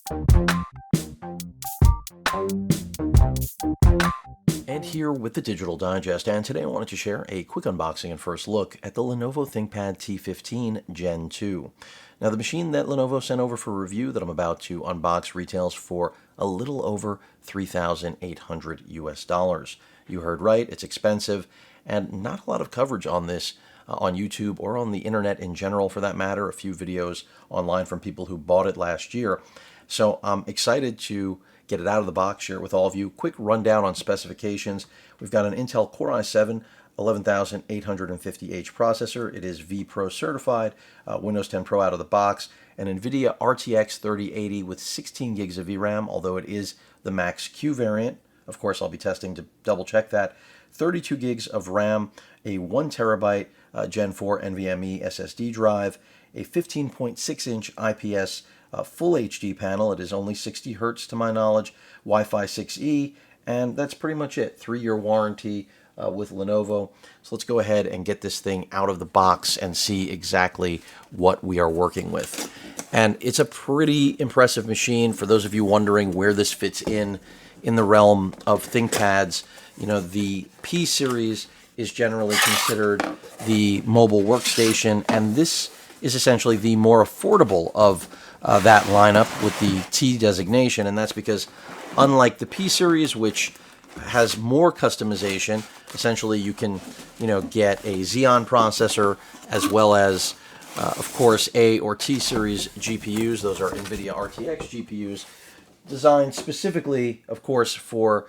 And here with the Digital Digest, and today I wanted to share a quick unboxing and first look at the Lenovo ThinkPad T15 Gen 2. Now, the machine that Lenovo sent over for review that I'm about to unbox retails for a little over $3,800 US. You heard right, it's expensive, and not a lot of coverage on this on YouTube or on the internet in general for that matter. A few videos online from people who bought it last year. So I'm excited to get it out of the box, share it with all of you. Quick rundown on specifications. We've got an Intel Core i7 11850H processor. It is vPro certified, Windows 10 Pro out of the box, an Nvidia RTX 3080 with 16 gigs of VRAM, although it is the Max Q variant. Of course, I'll be testing to double check that. 32 gigs of RAM, a 1 terabyte Gen 4 NVMe SSD drive, a 15.6-inch IPS full HD panel. It is only 60 hertz to my knowledge, Wi-Fi 6E, and that's pretty much it. 3-year warranty with Lenovo. So let's go ahead and get this thing out of the box and see exactly what we are working with. And it's a pretty impressive machine. For those of you wondering where this fits in the realm of ThinkPads, you know, the P series is generally considered the mobile workstation, and this is essentially the more affordable of that lineup with the T designation, and that's because unlike the P series, which has more customization, essentially you can, get a Xeon processor as well as, of course, A or T series GPUs. Those are Nvidia RTX GPUs, designed specifically, of course, for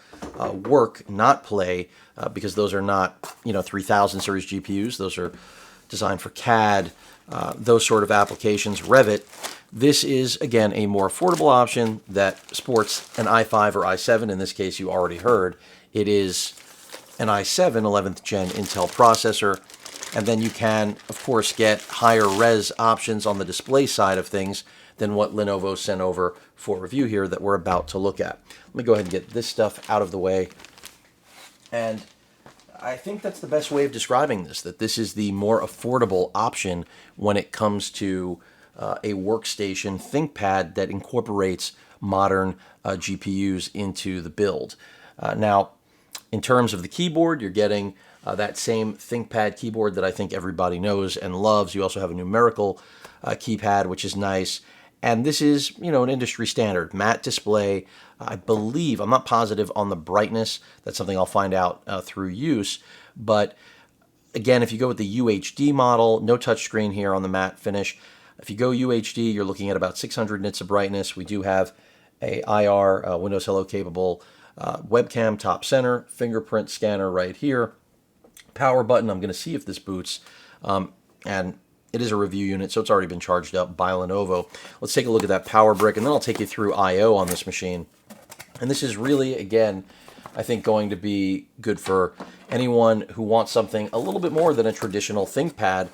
work, not play, because those are not, 3000 series GPUs. Those are designed for CAD, those sort of applications, Revit. This is, again, a more affordable option that sports an i5 or i7. In this case, you already heard. It is an i7 11th gen Intel processor. And then you can, of course, get higher res options on the display side of things than what Lenovo sent over for review here that we're about to look at. Let me go ahead and get this stuff out of the way. And I think that's the best way of describing this, that this is the more affordable option when it comes to a workstation ThinkPad that incorporates modern GPUs into the build. Now, in terms of the keyboard, you're getting that same ThinkPad keyboard that I think everybody knows and loves. You also have a numerical keypad, which is nice. And this is, an industry standard matte display. I believe, I'm not positive on the brightness. That's something I'll find out through use. But again, if you go with the UHD model, no touchscreen here on the matte finish. If you go UHD, you're looking at about 600 nits of brightness. We do have a IR, Windows Hello capable webcam top center, fingerprint scanner right here. Power button, I'm going to see if this boots. And it is a review unit, so it's already been charged up by Lenovo. Let's take a look at that power brick, and then I'll take you through I/O on this machine. And this is really, again, I think going to be good for anyone who wants something a little bit more than a traditional ThinkPad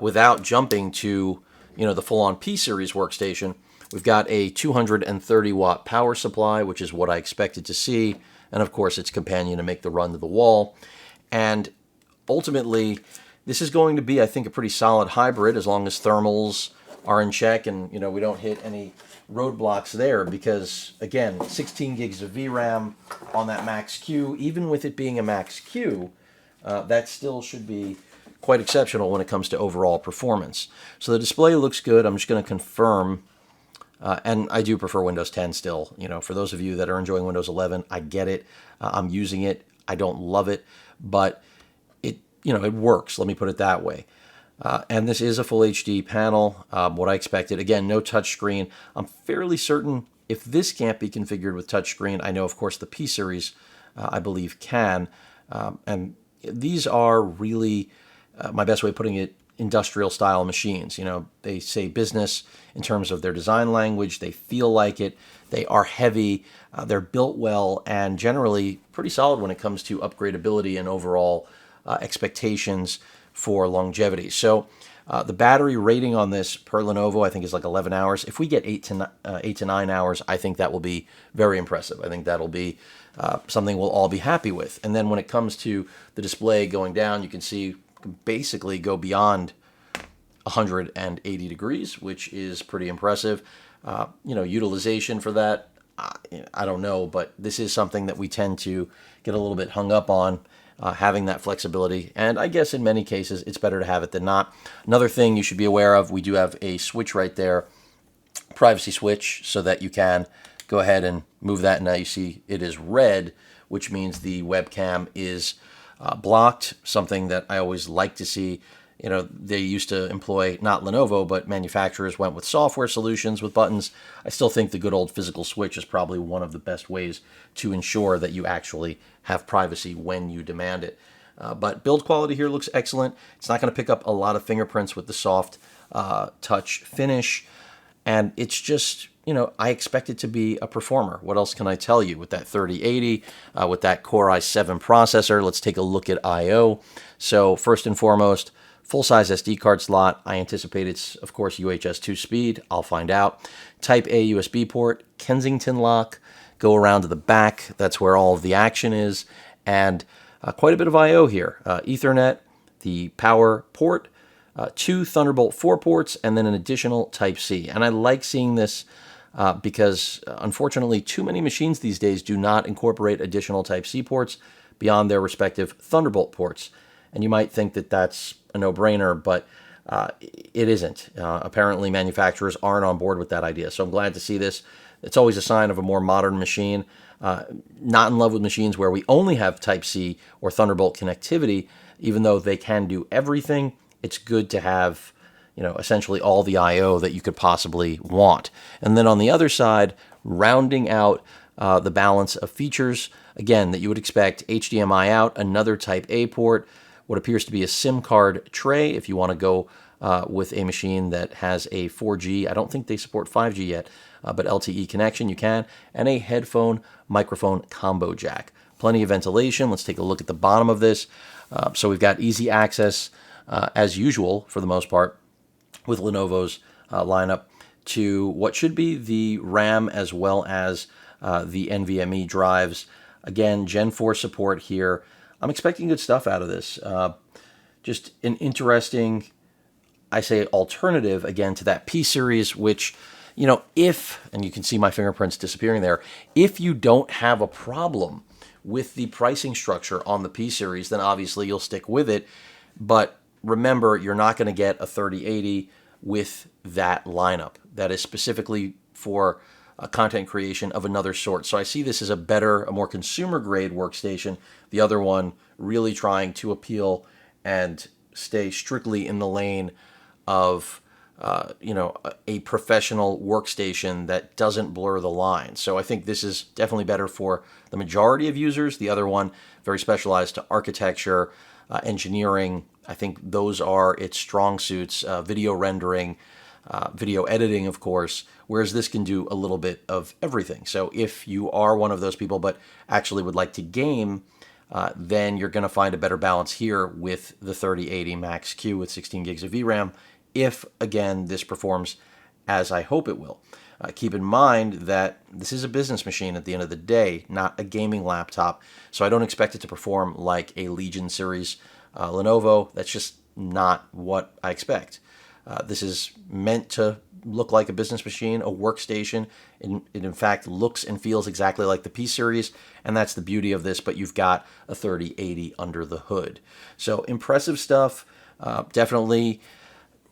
without jumping to, the full-on P-Series workstation. We've got a 230-watt power supply, which is what I expected to see, and of course its companion to make the run to the wall. And ultimately, this is going to be, I think, a pretty solid hybrid as long as thermals are in check and, we don't hit any roadblocks there because, again, 16 gigs of VRAM on that Max Q, even with it being a Max Q, that still should be quite exceptional when it comes to overall performance. So the display looks good. I'm just going to confirm, and I do prefer Windows 10 still. For those of you that are enjoying Windows 11, I get it. I'm using it. I don't love it, but it works, let me put it that way. And this is a full HD panel, what I expected. Again, no touchscreen. I'm fairly certain if this can't be configured with touchscreen, I know, of course, the P series, I believe, can. And these are really, my best way of putting it, industrial-style machines. They say business in terms of their design language. They feel like it. They are heavy. They're built well and generally pretty solid when it comes to upgradability and overall expectations for longevity. So the battery rating on this per Lenovo, I think, is like 11 hours. If we get 8 to 9 hours, I think that will be very impressive. I think that'll be something we'll all be happy with. And then when it comes to the display going down, you can see basically go beyond 180 degrees, which is pretty impressive. utilization for that, I don't know, but this is something that we tend to get a little bit hung up on, having that flexibility. And I guess in many cases, it's better to have it than not. Another thing you should be aware of, we do have a switch right there, privacy switch, so that you can go ahead and move that. Now you see it is red, which means the webcam is blocked, something that I always like to see. They used to employ, not Lenovo, but manufacturers went with software solutions with buttons. I still think the good old physical switch is probably one of the best ways to ensure that you actually have privacy when you demand it. But build quality here looks excellent. It's not going to pick up a lot of fingerprints with the soft touch finish. And it's just, I expect it to be a performer. What else can I tell you? With that 3080, with that Core i7 processor, let's take a look at I/O. So first and foremost, full-size SD card slot. I anticipate it's, of course, UHS 2 speed. I'll find out. Type A USB port, Kensington lock, go around to the back. That's where all of the action is. And quite a bit of I/O here. Ethernet, the power port, 2 Thunderbolt 4 ports, and then an additional Type-C. And I like seeing this because, unfortunately, too many machines these days do not incorporate additional Type-C ports beyond their respective Thunderbolt ports. And you might think that that's a no-brainer, but it isn't. Apparently, manufacturers aren't on board with that idea. So I'm glad to see this. It's always a sign of a more modern machine. Not in love with machines where we only have Type-C or Thunderbolt connectivity, even though they can do everything. It's good to have, essentially all the I/O that you could possibly want. And then on the other side, rounding out the balance of features, again, that you would expect: HDMI out, another Type-A port, what appears to be a SIM card tray if you want to go with a machine that has a 4G. I don't think they support 5G yet, but LTE connection you can, and a headphone microphone combo jack. Plenty of ventilation. Let's take a look at the bottom of this. So we've got easy access, as usual, for the most part, with Lenovo's lineup, to what should be the RAM as well as the NVMe drives. Again, Gen 4 support here. I'm expecting good stuff out of this. Just an interesting, I say, alternative, again, to that P series, which, if, and you can see my fingerprints disappearing there, if you don't have a problem with the pricing structure on the P series, then obviously you'll stick with it. But remember, you're not going to get a 3080 with that lineup. That is specifically for content creation of another sort. So I see this as a more consumer-grade workstation. The other one really trying to appeal and stay strictly in the lane of, a professional workstation that doesn't blur the line. So I think this is definitely better for the majority of users. The other one, very specialized to architecture, engineering. I think those are its strong suits, video rendering, video editing, of course, whereas this can do a little bit of everything. So if you are one of those people but actually would like to game, then you're going to find a better balance here with the 3080 Max Q with 16 gigs of VRAM, if, again, this performs as I hope it will. Keep in mind that this is a business machine at the end of the day, not a gaming laptop, so I don't expect it to perform like a Legion series Lenovo. That's just not what I expect. This is meant to look like a business machine, a workstation. It in fact looks and feels exactly like the P series, and that's the beauty of this, but you've got a 3080 under the hood. So impressive stuff. Definitely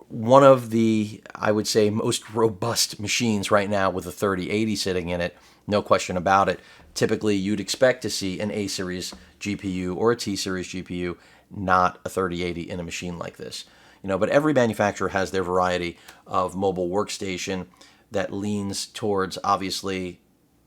one of the, I would say, most robust machines right now with a 3080 sitting in it. No question about it. Typically, you'd expect to see an A series GPU or a T series GPU, not a 3080 in a machine like this. But every manufacturer has their variety of mobile workstation that leans towards, obviously,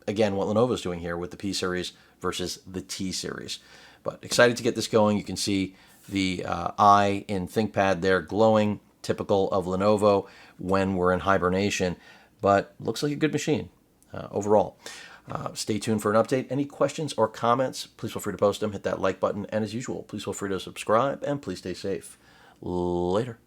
again, what Lenovo's doing here with the P series versus the T series. But excited to get this going. You can see the eye in ThinkPad there glowing, typical of Lenovo when we're in hibernation, but looks like a good machine overall. Stay tuned for an update. Any questions or comments, please feel free to post them. Hit that like button. And as usual, please feel free to subscribe, and please stay safe. Later.